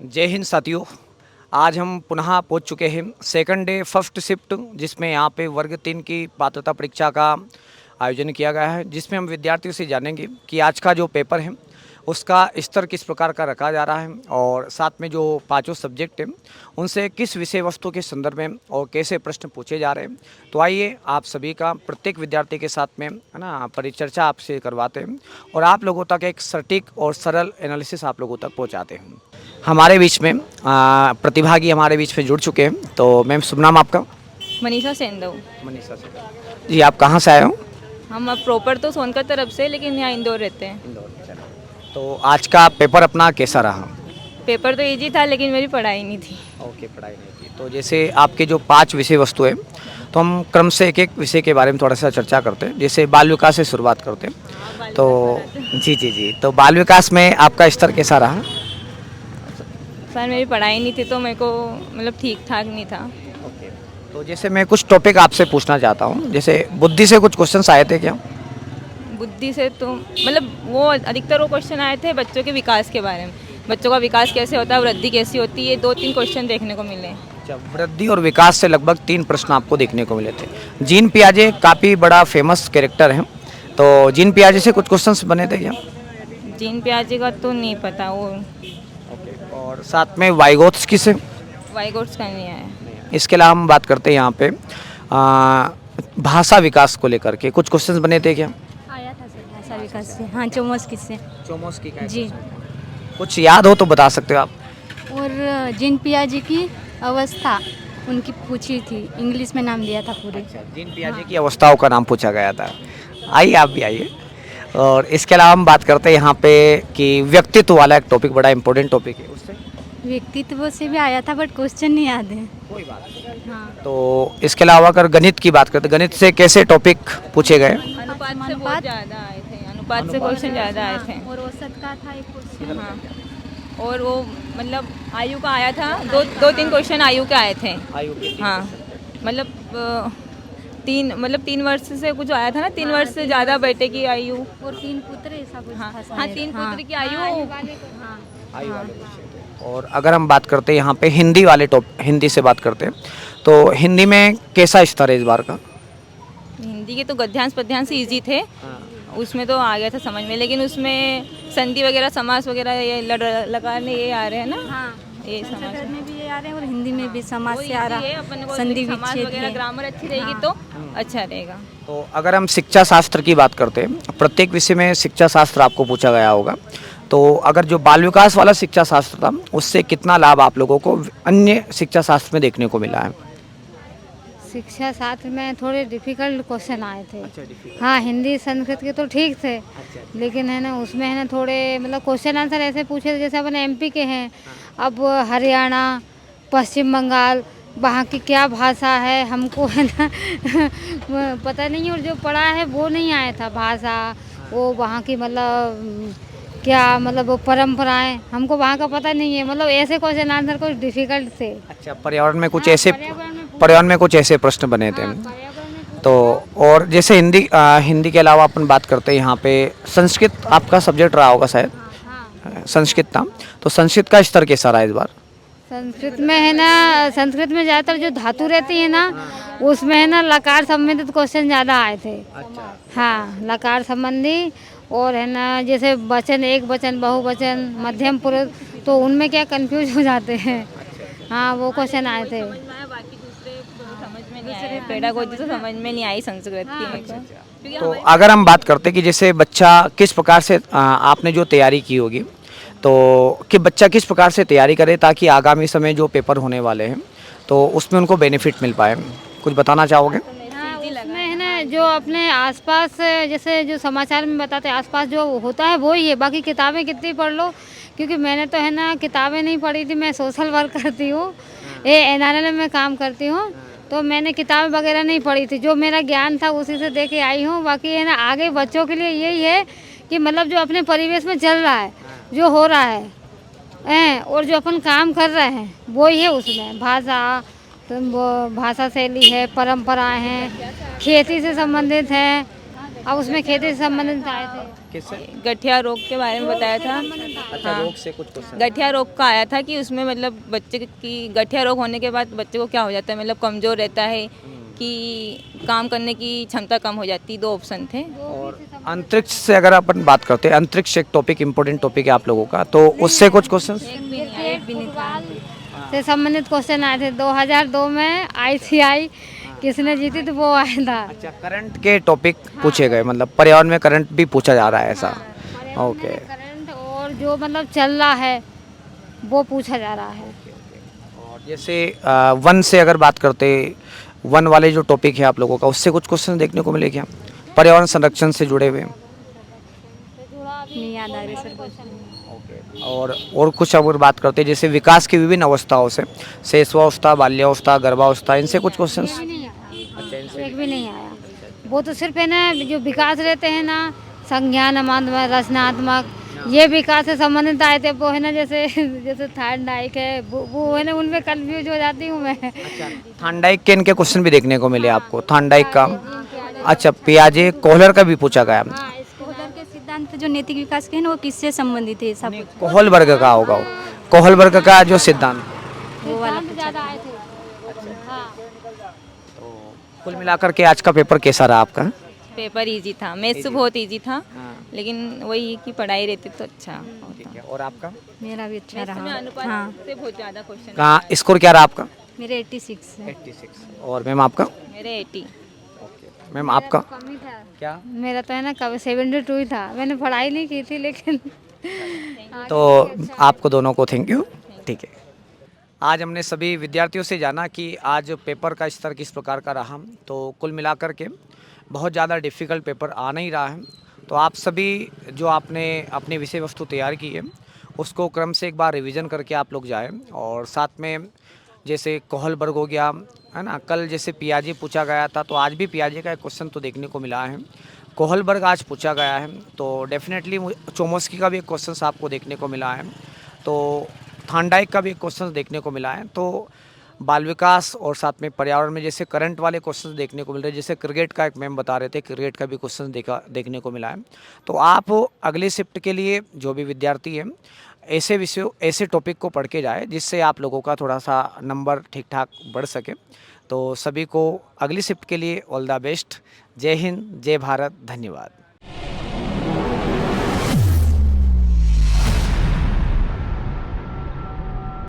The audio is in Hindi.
जय हिंद साथियों। आज हम पुनः पहुंच चुके हैं सेकंड डे फर्स्ट शिफ्ट, जिसमें यहाँ पे वर्ग 3 की पात्रता परीक्षा का आयोजन किया गया है, जिसमें हम विद्यार्थियों से जानेंगे कि आज का जो पेपर है उसका स्तर किस प्रकार का रखा जा रहा है और साथ में जो पांचों सब्जेक्ट हैं उनसे किस विषय वस्तु के संदर्भ में और कैसे प्रश्न पूछे जा रहे हैं। तो आइए आप सभी का प्रत्येक विद्यार्थी के साथ में है ना परिचर्चा आपसे करवाते हैं और आप लोगों तक एक सटीक और सरल एनालिसिस आप लोगों तक पहुँचाते हैं। हमारे बीच में प्रतिभागी हमारे बीच में जुड़ चुके हैं। तो मैम शुभ नाम आपका? मनीषा सेंधव। मनीषा से जी। आप कहाँ से आए हो? हम अब प्रॉपर तो सोनकर तरफ से, लेकिन यहाँ इंदौर रहते हैं। इंदौर। तो आज का पेपर अपना कैसा रहा? पेपर तो इजी था, लेकिन मेरी पढ़ाई नहीं थी। ओके, पढ़ाई नहीं की। तो जैसे आपके जो 5 विषय वस्तु है, तो हम क्रम से एक एक विषय के बारे में थोड़ा सा चर्चा करते हैं। जैसे बाल विकास से शुरुआत करते हैं। तो जी, तो बाल विकास में आपका स्तर कैसा रहा? सर मेरी पढ़ाई नहीं थी, तो मेरे को मतलब ठीक ठाक नहीं था। ओके, तो जैसे मैं कुछ टॉपिक आपसे पूछना चाहता हूँ। जैसे बुद्धि से कुछ क्वेश्चंस आए थे क्या? बुद्धि से तो मतलब वो अधिकतर वो क्वेश्चन आए थे बच्चों के विकास के बारे में। बच्चों का विकास कैसे होता है, वृद्धि कैसी होती है, 2-3 क्वेश्चन देखने को मिले। अच्छा, वृद्धि और विकास से लगभग 3 प्रश्न आपको देखने को मिले थे। जीन पियाजे काफ़ी बड़ा फेमस कैरेक्टर हैं, तो जीन पियाजे से कुछ क्वेश्चंस बने थे क्या? जीन प्याजे का तो नहीं पता वो। ओके, और साथ में वाइगोत्स्की से? वाइगोट्स का नहीं आया। इसके अलावा हम बात करते हैं यहाँ पे भाषा विकास को लेकर के कुछ क्वेश्चंस बने थे क्या? आया था सर भाषा विकास से। हाँ, चौमस्की से। चोमस्की का जी। कुछ याद हो तो बता सकते हो आप? और जिन पियाजे की अवस्था उनकी पूछी थी, इंग्लिश में नाम दिया था पूरे। जीन पियाजे की अवस्थाओं का नाम पूछा गया था। आइए, आप भी आइए। और इसके अलावा हम बात करते हैं यहाँ पे कि व्यक्तित्व वाला एक टॉपिक, बड़ा इंपॉर्टेंट टॉपिक है। उससे व्यक्तित्व से भी आया था, बट क्वेश्चन नहीं याद है। कोई बात नहीं। हाँ। तो इसके अलावा अगर गणित की बात करते, गणित से कैसे टॉपिक पूछे गए? अनुपात से बहुत ज़्यादा आए थे। अनुपात से क्वेश्चन ज़्यादा आए थे। और औसत का था एक क्वेश्चन। हाँ, और वो मतलब आयु का आया था। 2-3 क्वेश्चन आयु के आए थे। हाँ, मतलब 3 वर्ष से कुछ आया था ना, 3 वर्ष से ज़्यादा बेटे की आयु। और 3 पुत्र ऐसा कुछ हाँ था शायद। हाँ, 3 पुत्र की आयु। हाँ। और अगर हम बात करते हैं यहाँ पे हिंदी से बात करते हैं, तो हिंदी में कैसा स्तर है इस बार का? हिंदी के तो गद्यांश पद्यांश इजी थे। उसमें तो आ गया था समझ में, लेकिन उसमें संधि वगैरह समास वगैरह ये लगाने ये आ रहे हैं ना। हाँ, ये संस्कृत में भी ये आ रहे हैं और हिंदी में भी समाज वो से आ easy है, रहा अपन को संधि समास विच्छेद वगैरह है। ग्रामर अच्छी रहेगी तो अच्छा रहेगा। तो अगर हम शिक्षा शास्त्र की बात करते हैं, प्रत्येक विषय में शिक्षा शास्त्र आपको पूछा गया होगा। तो अगर जो बाल विकास वाला शिक्षा शास्त्र था, उससे कितना लाभ आप लोगों को अन्य शिक्षा शास्त्र में देखने को मिला है? शिक्षा शास्त्र में थोड़े डिफिकल्ट क्वेश्चन आए थे। हाँ, हिंदी संस्कृत के तो ठीक थे, लेकिन है ना उसमें है ना थोड़े मतलब क्वेश्चन आंसर ऐसे पूछे थे जैसे अपन एमपी के हैं। अब हरियाणा, पश्चिम बंगाल, वहाँ की क्या भाषा है हमको है ना पता नहीं, और जो पढ़ा है वो नहीं आया था भाषा, वो वहाँ की मतलब क्या मतलब वो परंपराएं हमको वहाँ का पता नहीं है। मतलब ऐसे क्वेश्चन आंसर कुछ डिफिकल्ट थे। अच्छा, पर्यावरण में कुछ हाँ, ऐसे पर्यावरण में कुछ ऐसे प्रश्न बने थे। हाँ, पर्यावरण में तो और जैसे हिंदी के अलावा अपन बात करते हैं यहाँ पे संस्कृत आपका सब्जेक्ट रहा होगा शायद। हाँ। संस्कृत था, तो संस्कृत का स्तर कैसा रहा इस बार? संस्कृत में है ना, संस्कृत में ज़्यादातर जो धातु रहती है ना, उसमें है ना लकार संबंधित क्वेश्चन ज़्यादा आए थे। हाँ, लकार संबंधी, और है ना जैसे वचन, एक वचन, बहुवचन, मध्यम पुरुष, तो उनमें क्या कंफ्यूज हो जाते हैं। हाँ, वो क्वेश्चन आए थे। बाकी दूसरे समझ में नहीं आए। पेडागोजी तो समझ में नहीं आई संस्कृत की मेरे को। क्योंकि तो अगर हम बात करते हैं कि जैसे बच्चा किस प्रकार से आपने जो तैयारी की होगी, तो कि बच्चा किस प्रकार से तैयारी करे ताकि आगामी समय जो पेपर होने वाले हैं तो उसमें उनको बेनिफिट मिल पाए, कुछ बताना चाहोगे? हाँ, उसमें है ना जो अपने आसपास जैसे जो समाचार में बताते हैं, आसपास जो होता है वो ही है। बाकी किताबें कितनी पढ़ लो, क्योंकि मैंने तो है ना किताबें नहीं पढ़ी थी। मैं सोशल वर्क करती हूँ, एनआरएल में काम करती हूँ, तो मैंने किताबें वगैरह नहीं पढ़ी थी। जो मेरा ज्ञान था उसी से दे के आई हूँ। बाकी है ना आगे बच्चों के लिए यही है कि मतलब जो अपने परिवेश में चल रहा है, जो हो रहा है, और जो अपन काम कर रहे हैं वो ही है। उसमें भाषा, तो वो भाषा शैली है, परंपराएं हैं, खेती से संबंधित है। अब उसमें खेती से संबंधित आए थे। किससे? गठिया रोग के बारे में बताया था। अच्छा, हाँ। रोग से कुछ क्वेश्चन। गठिया रोग का आया था कि उसमें मतलब बच्चे की गठिया रोग होने के बाद बच्चे को क्या हो जाता है, मतलब कमज़ोर रहता है कि काम करने की क्षमता कम हो जाती है। 2 ऑप्शन थे। और अंतरिक्ष से अगर अपन बात करते हैं, अंतरिक्ष एक टॉपिक, इम्पोर्टेंट टॉपिक है आप लोगों का, तो उससे कुछ क्वेश्चन। एक भी नहीं था। से संबंधित क्वेश्चन आए थे 2002 में ICI किसने जीती तो वो आया था। अच्छा, करंट के टॉपिक पूछे गए, मतलब पर्यावरण में करंट भी पूछा जा रहा है ऐसा। ओके। करंट और जो मतलब चल रहा है वो पूछा जा रहा है। और जैसे वन से अगर बात करते, वन वाले जो टॉपिक है आप लोगों का, उससे कुछ क्वेश्चन देखने को मिले क्या, पर्यावरण संरक्षण से जुड़े हुए? नहीं याद आ रही सर। और कुछ अगर बात करते हैं जैसे विकास की विभिन्न अवस्थाओं से, शैशवावस्था, बाल्यावस्था, गर्भावस्था, इनसे कुछ क्वेश्चंस। एक भी नहीं आया। वो तो सिर्फ है ना जो विकास रहते हैं ना, संज्ञानात्मक, रचनात्मक, ये विकास से संबंधित आए थे। वो है ना जैसे जैसे थार्डाइक है, वो है ना, उनमें कंफ्यूज हो जाती हूँ मैं। थार्डाइक के इनके क्वेश्चन भी देखने को मिले आपको, थार्डाइक का। अच्छा, पियाजे, कोहलर का भी पूछा गया। कोहलर के सिद्धांत जो नैतिक विकास के हैं ना, वो किससे संबंधित है सब कोहलबर्ग का होगा वो, कोहलबर्ग का जो सिद्धांत। वो वाला ज़्यादा आए थे। कुल मिलाकर के आज का पेपर कैसा रहा आपका? पेपर इजी था, मैथ्स तो बहुत इजी था, लेकिन वही की पढ़ाई रहती तो अच्छा होता। और आपका? मेरा भी अच्छा मैथ्स में रहा। अनुपात हाँ, से बहुत ज़्यादा क्वेश्चन। कहाँ स्कोर क्या रहा आपका? मेरे 86 है। 86। और मैम आपका? मेरे 80। मैम आपका कम ही था। क्या? मेरा तो है ना कभी 72 ही था। मैंने पढ़ाई नहीं की थी लेकिन तो आपको दोनों को थैंक यू। ठीक है, आज हमने सभी विद्यार्थियों से जाना कि आज पेपर का स्तर किस प्रकार का रहा। तो कुल मिलाकर के बहुत ज़्यादा डिफ़िकल्ट पेपर आ नहीं रहा है। तो आप सभी जो आपने अपनी विषय वस्तु तैयार की है, उसको क्रम से एक बार रिवीजन करके आप लोग जाएं। और साथ में जैसे कोहलबर्ग हो गया है ना, कल जैसे पियाजे पूछा गया था, तो आज भी पियाजे का एक क्वेश्चन तो देखने को मिला है। कोहलबर्ग आज पूछा गया है, तो डेफिनेटली चोमस्की का भी एक क्वेश्चन आपको देखने को मिला है। तो थार्डाइक का भी एक क्वेश्चन देखने को मिला है। तो बाल विकास और साथ में पर्यावरण में जैसे करंट वाले क्वेश्चन देखने को मिल रहे हैं। जैसे क्रिकेट का एक मैम बता रहे थे, क्रिकेट का भी क्वेश्चन देखने को मिला है। तो आप अगले शिफ्ट के लिए जो भी विद्यार्थी हैं, ऐसे विषयों, ऐसे टॉपिक को पढ़ के जाए जिससे आप लोगों का थोड़ा सा नंबर ठीक ठाक बढ़ सके। तो सभी को अगली शिफ्ट के लिए ऑल द बेस्ट। जय हिंद, जय भारत, धन्यवाद।